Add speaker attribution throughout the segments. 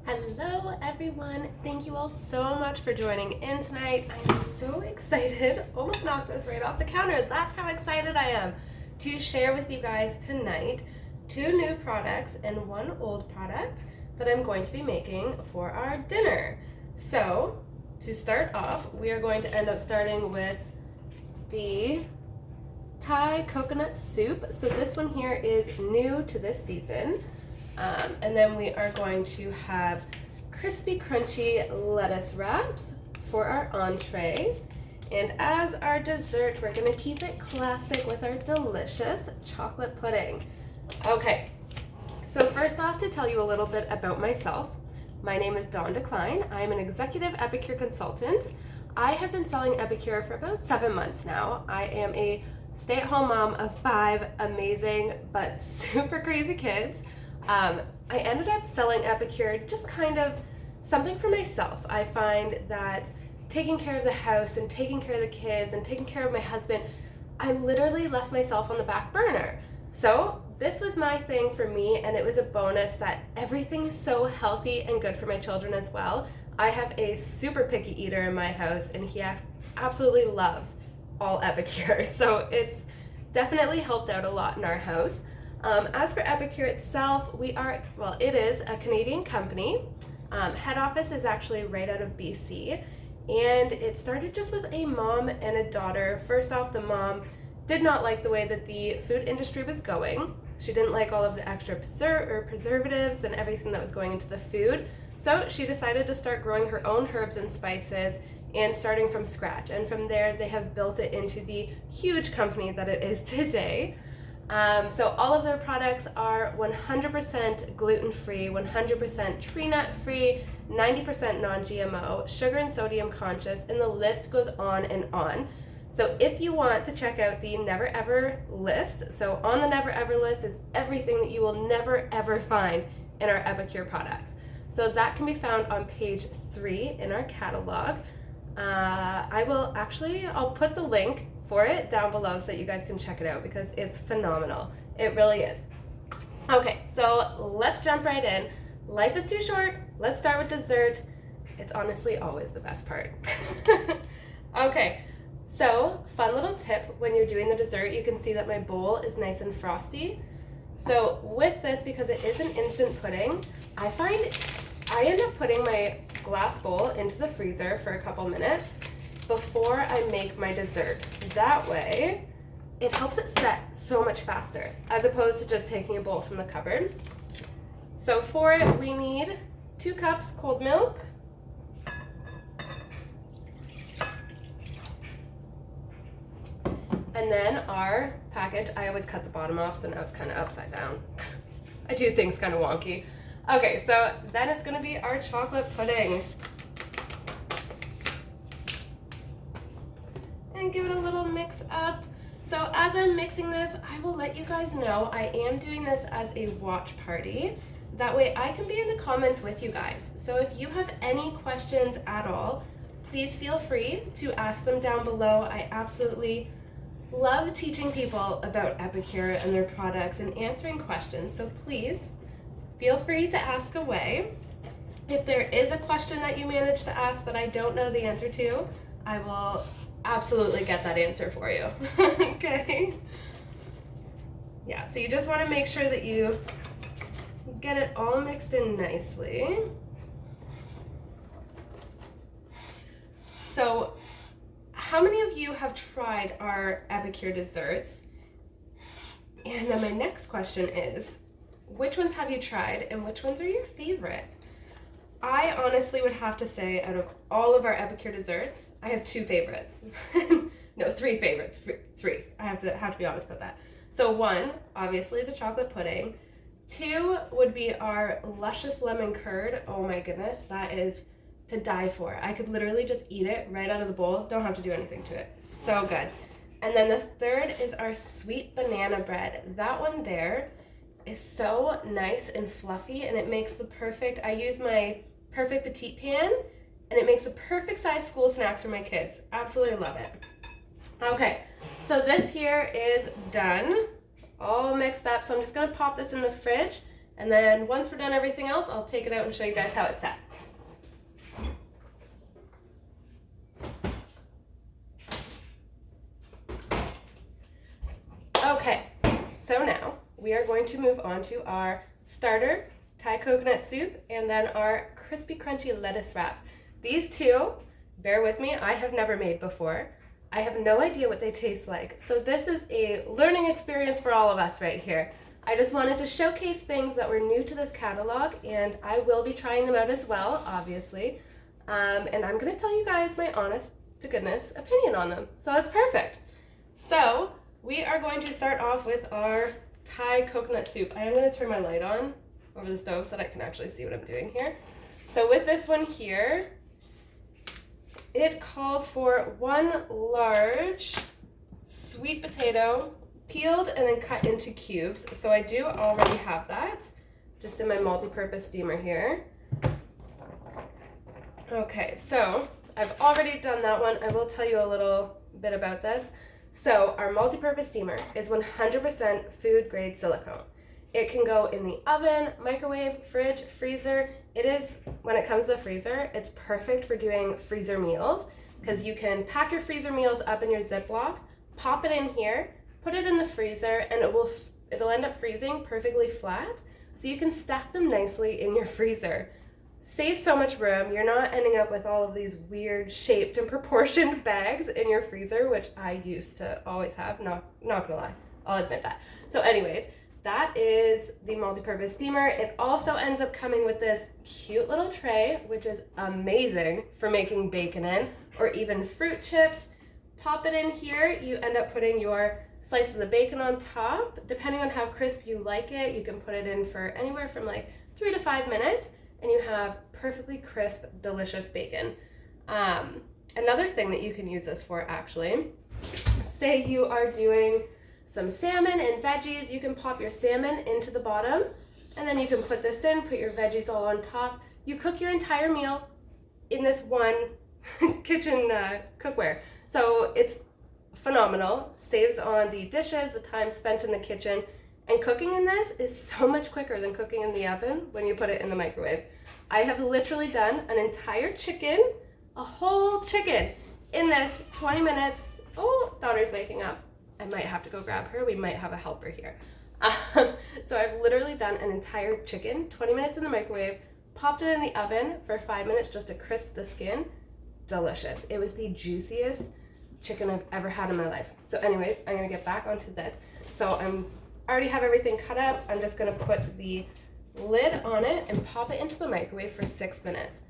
Speaker 1: Hello everyone, thank you all so much for joining in tonight. I am so excited, almost knocked this right off the counter, that's how excited I am, to share with you guys tonight 2 new products and 1 old product that I'm going to be making for our dinner. So, to start off, we are going to end up starting with the Thai coconut soup. So this one here is new to this season. And then we are going to have crispy crunchy lettuce wraps for our entree. And as our dessert, we're gonna keep it classic with our delicious chocolate pudding. Okay, so first off, to tell you a little bit about myself, my name is Dawn Decline. I'm an executive Epicure consultant. I have been selling Epicure for about 7 months now. I am a stay-at-home mom of 5 amazing but super crazy kids. I ended up selling Epicure just kind of something for myself. I find that taking care of the house and taking care of the kids and taking care of my husband, I literally left myself on the back burner. So this was my thing for me, and it was a bonus that everything is so healthy and good for my children as well. I have a super picky eater in my house, and he absolutely loves all Epicure. So it's definitely helped out a lot in our house. As for Epicure itself, it is a Canadian company. Head office is actually right out of BC, and it started just with a mom and a daughter. First off, the mom did not like the way that the food industry was going. She didn't like all of the extra preservatives and everything that was going into the food, so she decided to start growing her own herbs and spices and starting from scratch. And from there, they have built it into the huge company that it is today. So all of their products are 100% gluten-free, 100% tree nut-free, 90% non-GMO, sugar and sodium conscious, and the list goes on and on. So if you want to check out the Never Ever list, so on the Never Ever list is everything that you will never ever find in our Epicure products. So that can be found on page 3 in our catalog. I'll put the link for it down below so that you guys can check it out because it's phenomenal. It really is. Okay, so let's jump right in. Life is too short. Let's start with dessert. It's honestly always the best part. Okay, so fun little tip when you're doing the dessert, you can see that my bowl is nice and frosty. So with this, because it is an instant pudding, I end up putting my glass bowl into the freezer for a couple minutes before I make my dessert. That way, it helps it set so much faster, as opposed to just taking a bowl from the cupboard. So for it, we need 2 cups cold milk, and then our package, I always cut the bottom off, so now it's kind of upside down. I do things kind of wonky. Okay, so then it's gonna be our chocolate pudding. And give it a little mix up. So as I'm mixing this, I will let you guys know I am doing this as a watch party. That way I can be in the comments with you guys. So if you have any questions at all, please feel free to ask them down below. I absolutely love teaching people about Epicure and their products and answering questions. So please feel free to ask away. If there is a question that you manage to ask that I don't know the answer to, I will absolutely get that answer for you. Okay? Yeah, so you just want to make sure that you get it all mixed in nicely. So, how many of you have tried our Epicure desserts? And then my next question is, which ones have you tried and which ones are your favorite? I honestly would have to say, out of all of our Epicure desserts, I have 2 favorites. No, 3 favorites. 3. I have to be honest about that. So 1, obviously the chocolate pudding. 2 would be our luscious lemon curd. Oh my goodness, that is to die for. I could literally just eat it right out of the bowl. Don't have to do anything to it. So good. And then the 3rd is our sweet banana bread. That one there is so nice and fluffy, and it makes the perfect, I use my perfect petite pan, and it makes the perfect size school snacks for my kids. Absolutely love it. Okay, so this here is done, all mixed up, so I'm just gonna pop this in the fridge, And then once we're done everything else, I'll take it out and show you guys how it's set. Okay, so now we are going to move on to our starter Thai coconut soup and then our crispy crunchy lettuce wraps. These two, bear with me, I have never made before. I have no idea what they taste like. So this is a learning experience for all of us right here. I just wanted to showcase things that were new to this catalog, and I will be trying them out as well, obviously. And I'm gonna tell you guys my honest to goodness opinion on them. So that's perfect. So we are going to start off with our Thai coconut soup. I am gonna turn my light on over the stove so that I can actually see what I'm doing here. So with this one here, it calls for 1 large sweet potato, peeled and then cut into cubes. So I do already have that, just in my multi-purpose steamer here. Okay, so I've already done that one. I will tell you a little bit about this. So our multi-purpose steamer is 100% food grade silicone. It can go in the oven, microwave, fridge, freezer. It is, when it comes to the freezer, it's perfect for doing freezer meals because you can pack your freezer meals up in your Ziploc, pop it in here, put it in the freezer, and it'll end up freezing perfectly flat. So you can stack them nicely in your freezer. Save so much room. You're not ending up with all of these weird shaped and proportioned bags in your freezer, which I used to always have, not gonna lie, I'll admit that. So anyways, that is the multi-purpose steamer. It also ends up coming with this cute little tray, which is amazing for making bacon in, or even fruit chips. Pop it in here, you end up putting your slices of bacon on top. Depending on how crisp you like it, you can put it in for anywhere from like 3 to 5 minutes, and you have perfectly crisp, delicious bacon. Another thing that you can use this for, actually, say you are doing some salmon and veggies, you can pop your salmon into the bottom, and then you can put this in, put your veggies all on top. You cook your entire meal in this one kitchen cookware. So it's phenomenal, saves on the dishes, the time spent in the kitchen, and cooking in this is so much quicker than cooking in the oven when you put it in the microwave. I have literally done an entire chicken, a whole chicken, in this 20 minutes. Oh, daughter's waking up. I might have to go grab her. We might have a helper here. So I've literally done an entire chicken, 20 minutes in the microwave, popped it in the oven for 5 minutes just to crisp the skin. Delicious. It was the juiciest chicken I've ever had in my life. So anyways, I'm gonna get back onto this. So I already have everything cut up. I'm just gonna put the lid on it and pop it into the microwave for 6 minutes.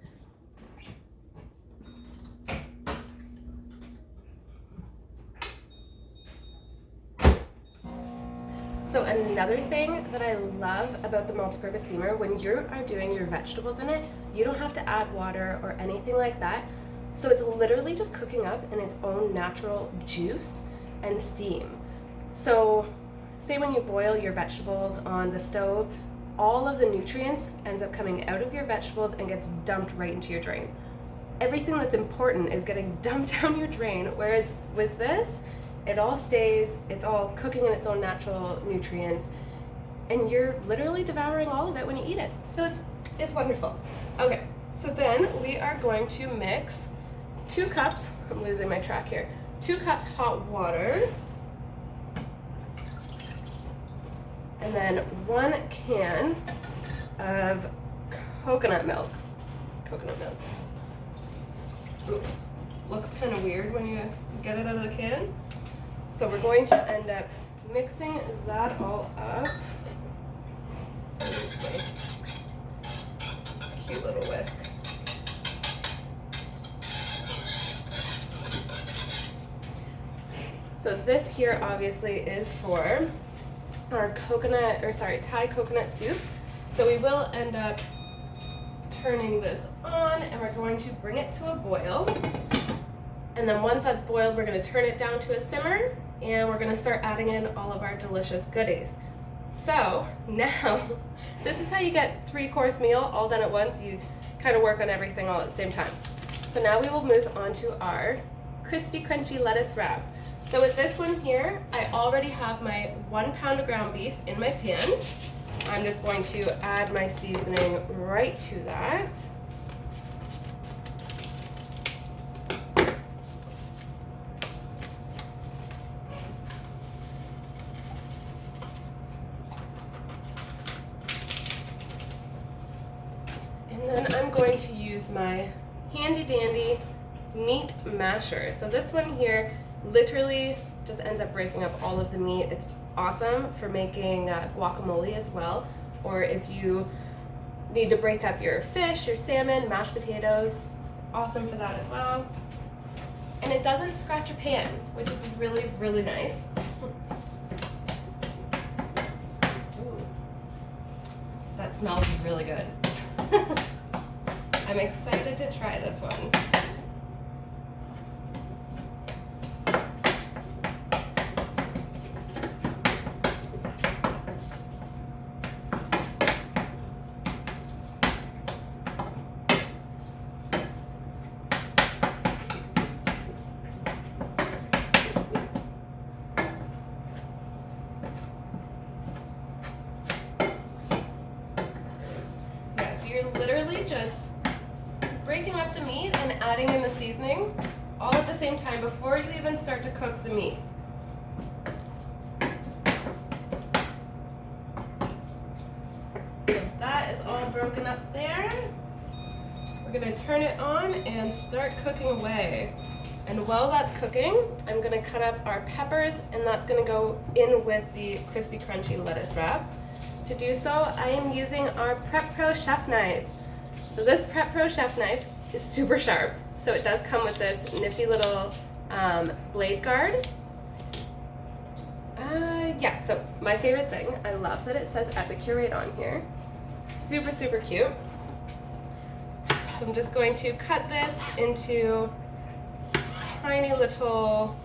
Speaker 1: So another thing that I love about the multi-purpose steamer, when you are doing your vegetables in it, you don't have to add water or anything like that. So it's literally just cooking up in its own natural juice and steam. So say when you boil your vegetables on the stove, all of the nutrients ends up coming out of your vegetables and gets dumped right into your drain. Everything that's important is getting dumped down your drain, whereas with this, it all stays, it's all cooking in its own natural nutrients, and you're literally devouring all of it when you eat it. So it's wonderful. Okay, so then we are going to mix 2 cups, I'm losing my track here, 2 cups hot water, and then 1 can of coconut milk. Ooh, looks kind of weird when you get it out of the can. So we're going to end up mixing that all up. Cute little whisk. So this here obviously is for our Thai coconut soup. So we will end up turning this on and we're going to bring it to a boil. And then once that's boiled, we're going to turn it down to a simmer and we're going to start adding in all of our delicious goodies. So now, this is how you get 3-course meal all done at once. You kind of work on everything all at the same time. So now we will move on to our crispy crunchy lettuce wrap. So with this one here, I already have my 1 pound of ground beef in my pan. I'm just going to add my seasoning right to that. And then I'm going to use my handy dandy meat masher. So this one here literally just ends up breaking up all of the meat. It's awesome for making guacamole as well, or if you need to break up your fish, your salmon, mashed potatoes, awesome for that as well. And it doesn't scratch your pan, which is really, really nice. Ooh. That smells really good. I'm excited to try this one. You're literally just breaking up the meat and adding in the seasoning all at the same time before you even start to cook the meat. So that is all broken up there. We're going to turn it on and start cooking away. And while that's cooking, I'm going to cut up our peppers, and that's going to go in with the crispy crunchy lettuce wrap. To do so, I am using our Prep Pro chef knife. So this Prep Pro chef knife is super sharp, so it does come with this nifty little blade guard. Yeah, so my favorite thing, I love that it says Epicure on here. Super, super cute. So I'm just going to cut this into tiny little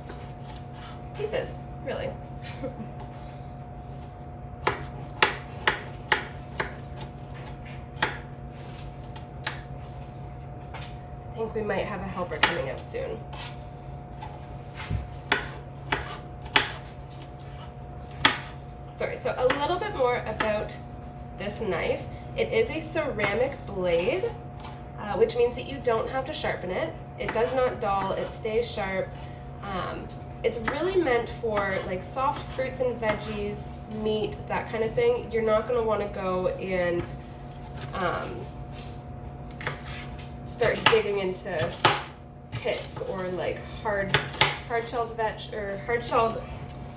Speaker 1: pieces, really. I think we might have a helper coming out soon. Sorry, so a little bit more about this knife. It is a ceramic blade, which means that you don't have to sharpen it. It does not dull, it stays sharp. It's really meant for like soft fruits and veggies, meat, that kind of thing. You're not gonna wanna go and start digging into pits or like hard-shelled hard-shelled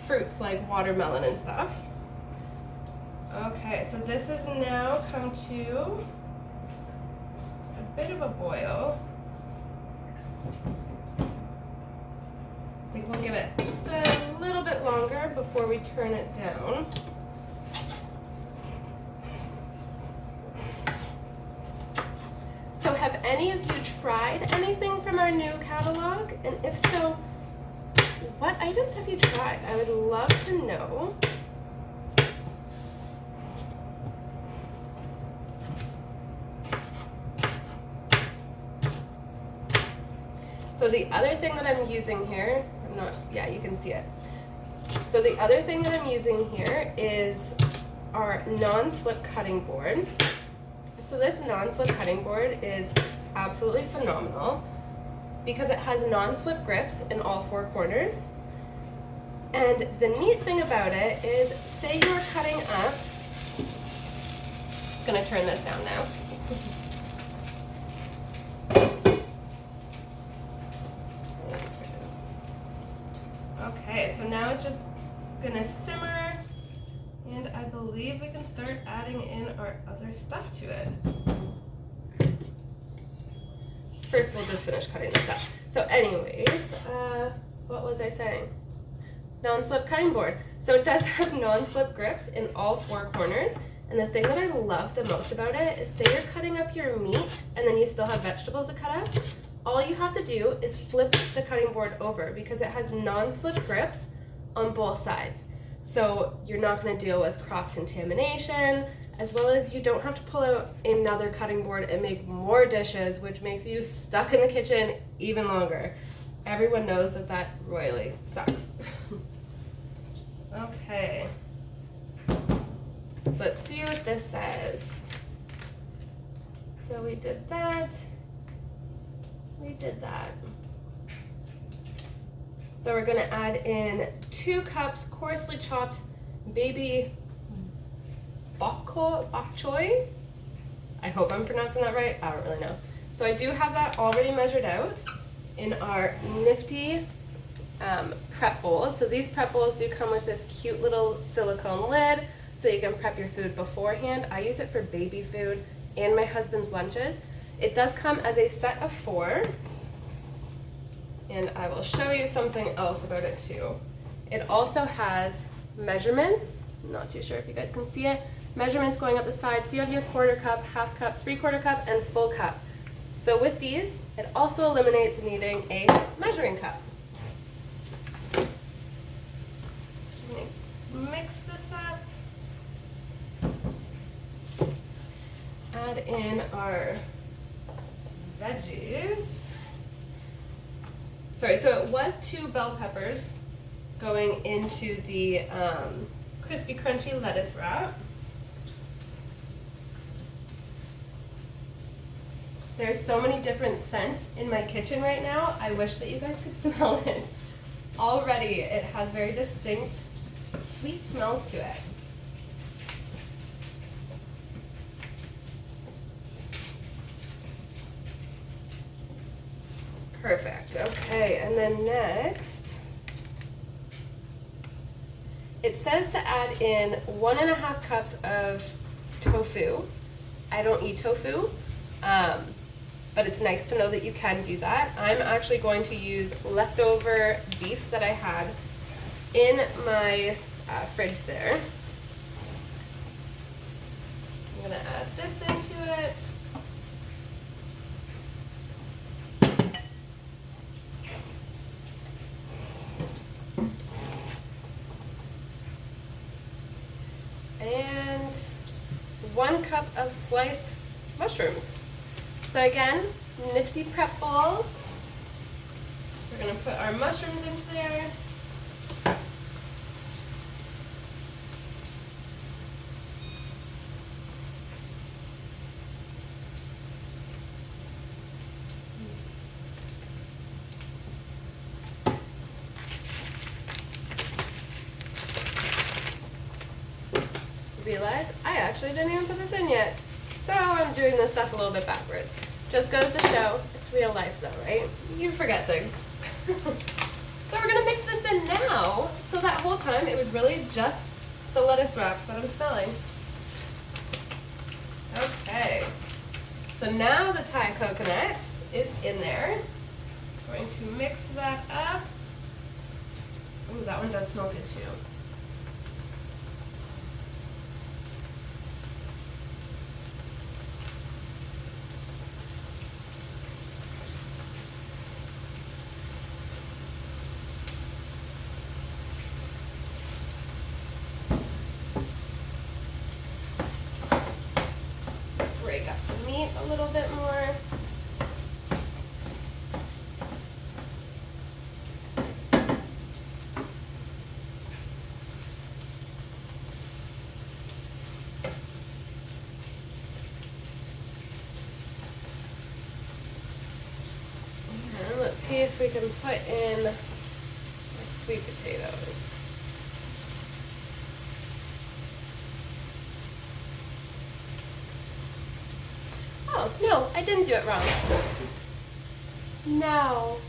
Speaker 1: fruits like watermelon and stuff. Okay, so this has now come to a bit of a boil. I think we'll give it just a little bit longer before we turn it down. So have any of you tried anything from our new catalog? And if so, what items have you tried? I would love to know. So the other thing that I'm using here, you can see it. So the other thing that I'm using here is our non-slip cutting board. So this non-slip cutting board is absolutely phenomenal because it has non-slip grips in all four corners. And the neat thing about it is, say you're cutting up, just gonna turn this down now. Okay, so now it's just gonna simmer, and I believe we can start adding in our other stuff to it. First, we'll just finish cutting this up. So anyways, what was I saying? Non-slip cutting board. So it does have non-slip grips in all four corners, and the thing that I love the most about it is, say you're cutting up your meat and then you still have vegetables to cut up, all you have to do is flip the cutting board over because it has non-slip grips on both sides. So you're not going to deal with cross-contamination, as well as you don't have to pull out another cutting board and make more dishes, which makes you stuck in the kitchen even longer. Everyone knows that that royally sucks. Okay. So let's see what this says. So we did that. We did that. So we're going to add in 2 cups coarsely chopped baby bok choy. I hope I'm pronouncing that right. I don't really know. So I do have that already measured out in our nifty prep bowls. So these prep bowls do come with this cute little silicone lid so you can prep your food beforehand. I use it for baby food and my husband's lunches. It does come as a set of 4. And I will show you something else about it too. It also has measurements. I'm not too sure if you guys can see it. Measurements going up the side. So you have your quarter cup, half cup, 3/4 cup, and full cup. So with these, it also eliminates needing a measuring cup. Mix this up. Add in our veggies. Sorry, so it was 2 bell peppers going into the crispy crunchy lettuce wrap. There's so many different scents in my kitchen right now. I wish that you guys could smell it. Already it has very distinct sweet smells to it. Perfect. Okay, and then next, it says to add in 1.5 cups of tofu. I don't eat tofu, but it's nice to know that you can do that. I'm actually going to use leftover beef that I had in my fridge there. I'm gonna add this into it. And 1 cup of sliced mushrooms. So again, nifty prep bowl. We're going to put our mushrooms into there. Realize I actually didn't even put this in yet. So I'm doing this stuff a little bit backwards. Just goes to show it's real life though, right? You forget things. So we're gonna mix this in now. So that whole time it was really just the lettuce wraps that I'm smelling. Okay. So now the Thai coconut is in there. Going to mix that up. Ooh, that one does smell good too. Break up the meat a little bit more. And let's see if we can put in our sweet potatoes. Oh, no, I didn't do it wrong. No.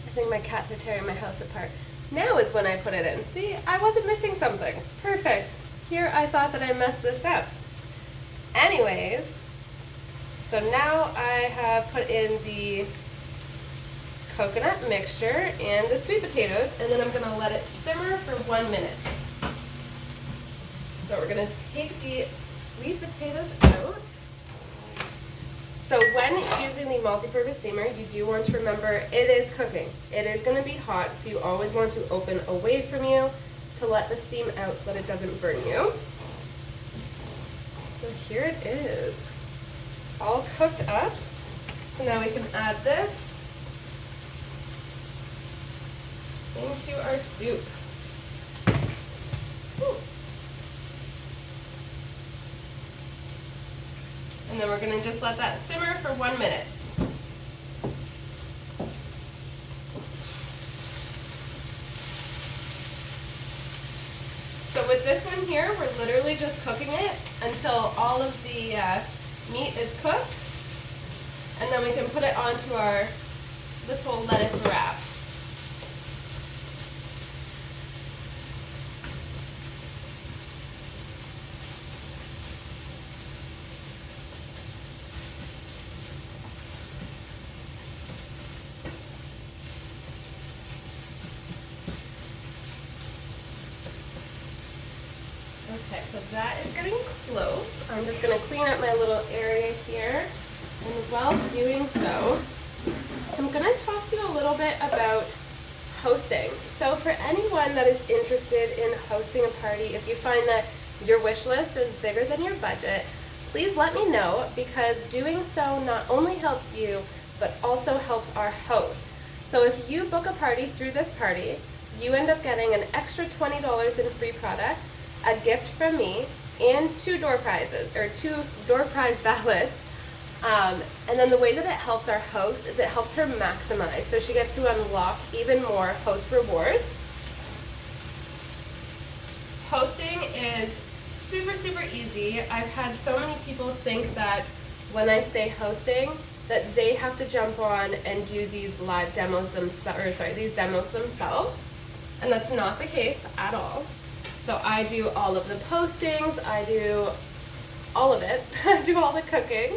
Speaker 1: I think my cats are tearing my house apart. Now is when I put it in. See, I wasn't missing something. Perfect. Here I thought that I messed this up. Anyways, so now I have put in the coconut mixture and the sweet potatoes, and then I'm going to let it simmer for 1 minute. So we're going to take the sweet potatoes out. So when using the multi-purpose steamer, you do want to remember it is cooking. It is going to be hot, so you always want to open away from you to let the steam out so that it doesn't burn you. So here it is, all cooked up. So now we can add this into our soup. Ooh. And then we're gonna just let that simmer for 1 minute. So with this one here, we're literally just cooking it until all of the meat is cooked. And then we can put it onto our little lettuce wraps. Okay, so that is getting close. I'm just going to clean up my little area here. And while doing so, I'm going to talk to you a little bit about hosting. So for anyone that is interested in hosting a party, if you find that your wish list is bigger than your budget, please let me know, because doing so not only helps you, but also helps our host. So if you book a party through this party, you end up getting an extra $20 in free product, a gift from me, and 2 door prizes, or 2 door prize ballots. And then the way that it helps our host is it helps her maximize. So she gets to unlock even more host rewards. Hosting is super, super easy. I've had so many people think that when I say hosting, that they have to jump on and do these live demos themselves. And that's not the case at all. So I do all of the postings, I do all of it, I do all the cooking.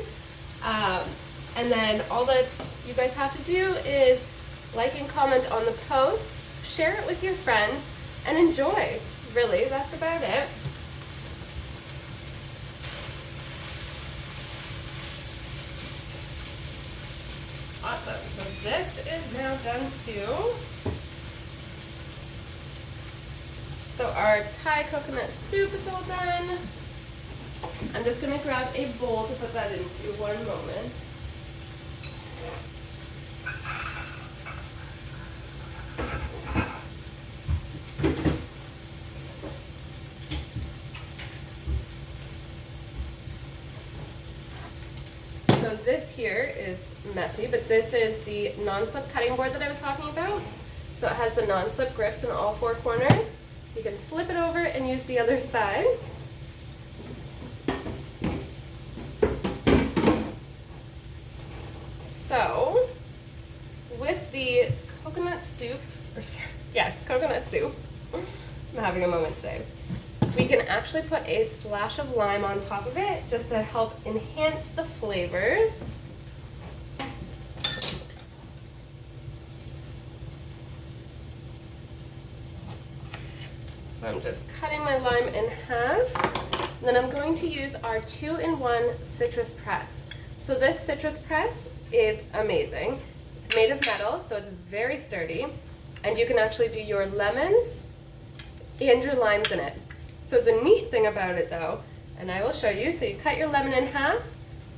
Speaker 1: And then all that you guys have to do is like and comment on the post, share it with your friends, and enjoy. Really, that's about it. Awesome, so this is now done too. So our Thai coconut soup is all done. I'm just going to grab a bowl to put that into. 1 moment. So this here is messy, but this is the non-slip cutting board that I was talking about. So it has the non-slip grips in all 4 corners. You can flip it over and use the other side. So, with the coconut soup, coconut soup, I'm having a moment today, we can actually put a splash of lime on top of it just to help enhance the flavors. So I'm just cutting my lime in half. Then I'm going to use our 2-in-1 citrus press. So this citrus press is amazing. It's made of metal, so it's very sturdy. And you can actually do your lemons and your limes in it. So the neat thing about it though, and I will show you, so you cut your lemon in half,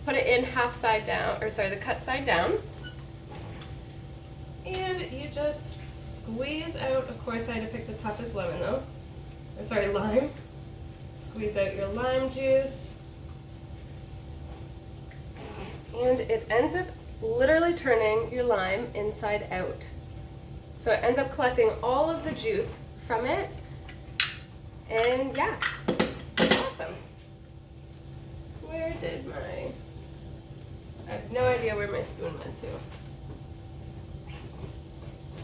Speaker 1: put it in the cut side down. And you just squeeze out, of course I had to pick the toughest lemon though. Lime. Squeeze out your lime juice. And it ends up literally turning your lime inside out. So it ends up collecting all of the juice from it. And yeah, awesome. Where did I have no idea where my spoon went to.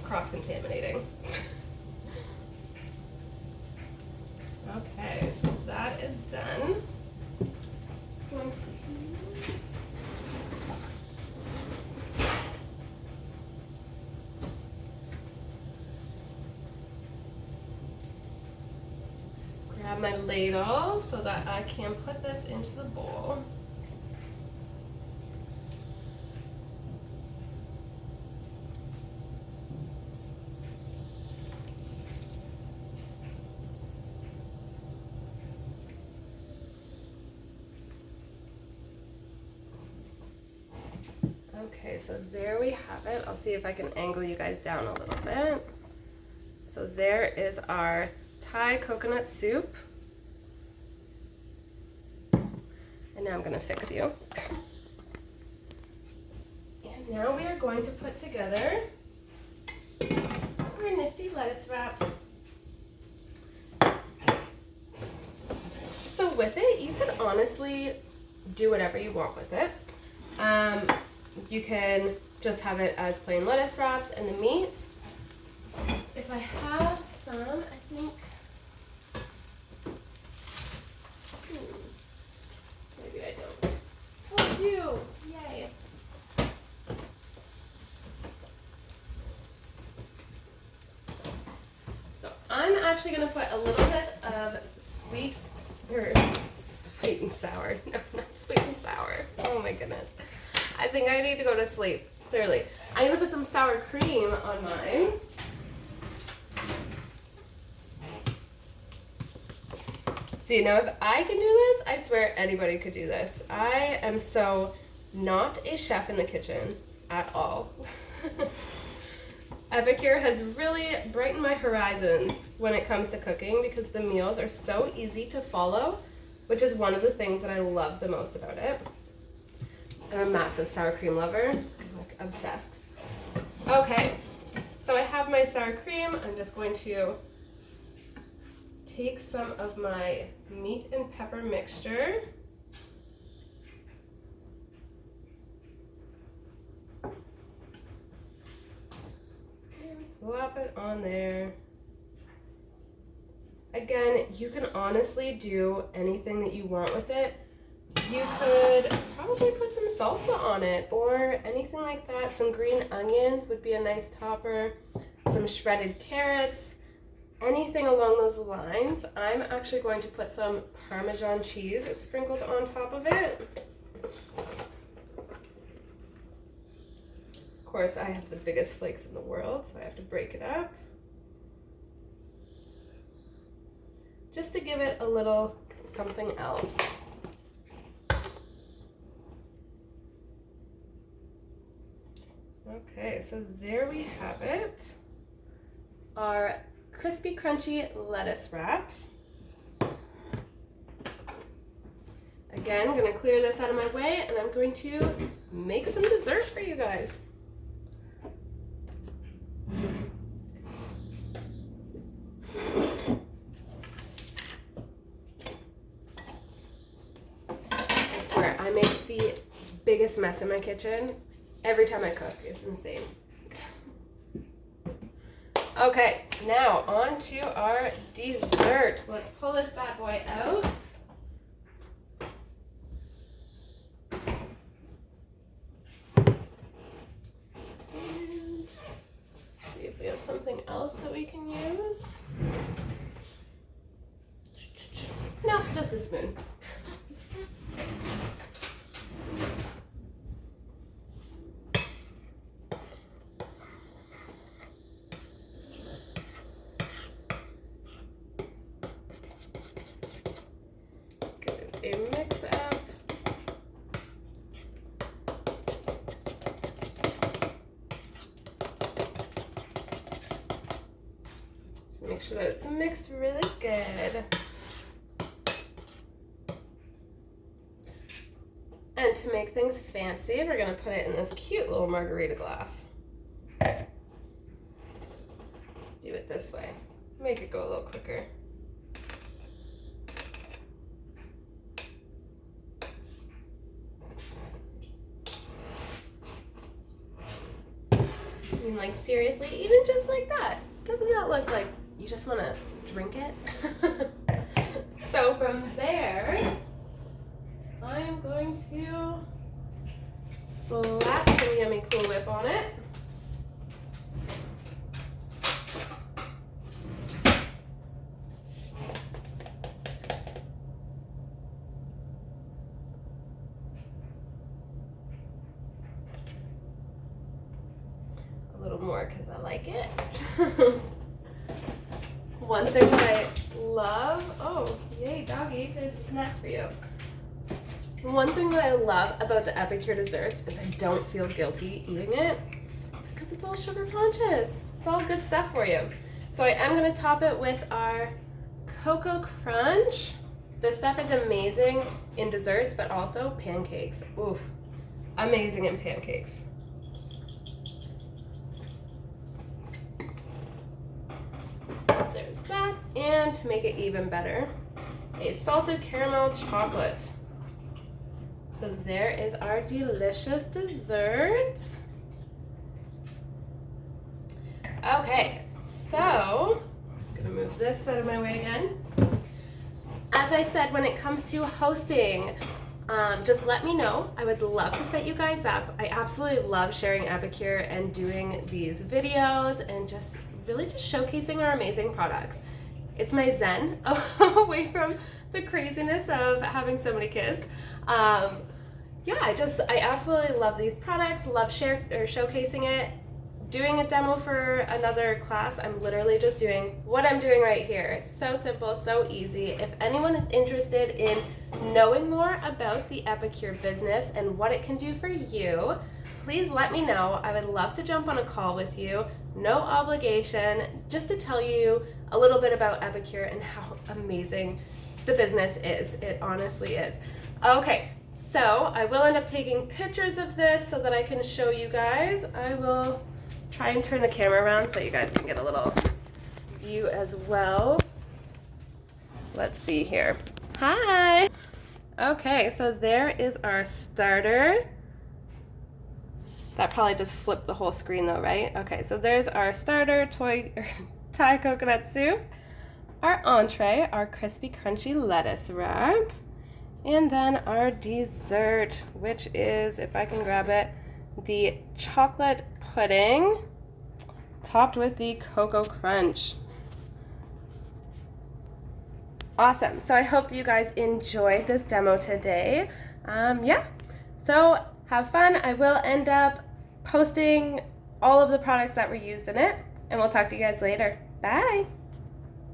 Speaker 1: Cross-contaminating. Okay, so that is done. Grab my ladle so that I can put this into the bowl. Okay, so there we have it. I'll see if I can angle you guys down a little bit. So there is our Thai coconut soup. And Now I'm gonna fix you. And now we are going to put together our nifty lettuce wraps. So with it, you can honestly do whatever you want with it. You can just have it as plain lettuce wraps and the meat. If I have some, I think, maybe I don't. Oh, I do, yay. So I'm actually gonna put a little bit of sweet and sour. No, not sweet and sour. Oh my goodness. I think I need to go to sleep, clearly. I'm gonna put some sour cream on mine. See, now if I can do this, I swear anybody could do this. I am so not a chef in the kitchen at all. Epicure has really brightened my horizons when it comes to cooking because the meals are so easy to follow, which is one of the things that I love the most about it. I'm a massive sour cream lover. I'm like obsessed. Okay, so I have my sour cream. I'm just going to take some of my meat and pepper mixture. Flop it on there. Again, you can honestly do anything that you want with it. You could probably put some salsa on it or anything like that. Some green onions would be a nice topper. Some shredded carrots, anything along those lines. I'm actually going to put some Parmesan cheese sprinkled on top of it. Of course, I have the biggest flakes in the world, so I have to break it up. Just to give it a little something else. Okay, so there we have it. Our crispy, crunchy lettuce wraps. Again, I'm gonna clear this out of my way and I'm going to make some dessert for you guys. I swear, I make the biggest mess in my kitchen every time I cook. It's insane. Okay, now on to our dessert. Let's pull this bad boy out. And see if we have something else that we can use. No, just a spoon. A mix up. So make sure that it's mixed really good. And to make things fancy, we're gonna put it in this cute little margarita glass. Let's do it this way. Make it go a little quicker. I mean, like, seriously, even just like that. Doesn't that look like you just want to drink it? So from there, I'm going to slap some yummy Cool Whip on it. A little more because I like it. One thing that I love, oh, yay, doggy, there's a snack for you. One thing that I love about the Epicure desserts is I don't feel guilty eating it because it's all sugar conscious. It's all good stuff for you. So I am going to top it with our Cocoa Crunch. This stuff is amazing in desserts, but also pancakes. Oof, amazing in pancakes. So there's that, and to make it even better, a salted caramel chocolate. So there is our delicious dessert. Okay, so I'm gonna move this out of my way again. As I said, when it comes to hosting, just let me know. I would love to set you guys up. I absolutely love sharing Epicure and doing these videos and just really just showcasing our amazing products. It's my zen away from the craziness of having so many kids. Yeah, I absolutely love these products, love showcasing it. Doing a demo for another class, I'm literally just doing what I'm doing right here. It's so simple, so easy. If anyone is interested in knowing more about the Epicure business and what it can do for you, please let me know. I would love to jump on a call with you. No obligation, just to tell you a little bit about Epicure and how amazing the business is. It honestly is. Okay, so I will end up taking pictures of this so that I can show you guys. I will try and turn the camera around so you guys can get a little view as well. Let's see here. Hi! Okay, so there is our starter. That probably just flipped the whole screen though, right? Okay, so there's our starter, Thai coconut soup, our entree, our crispy crunchy lettuce wrap, and then our dessert, which is, if I can grab it, the chocolate pudding topped with the Cocoa Crunch. Awesome. So I hope that you guys enjoyed this demo today. Yeah, so have fun. I will end up posting all of the products that were used in it, and we'll talk to you guys later. Bye.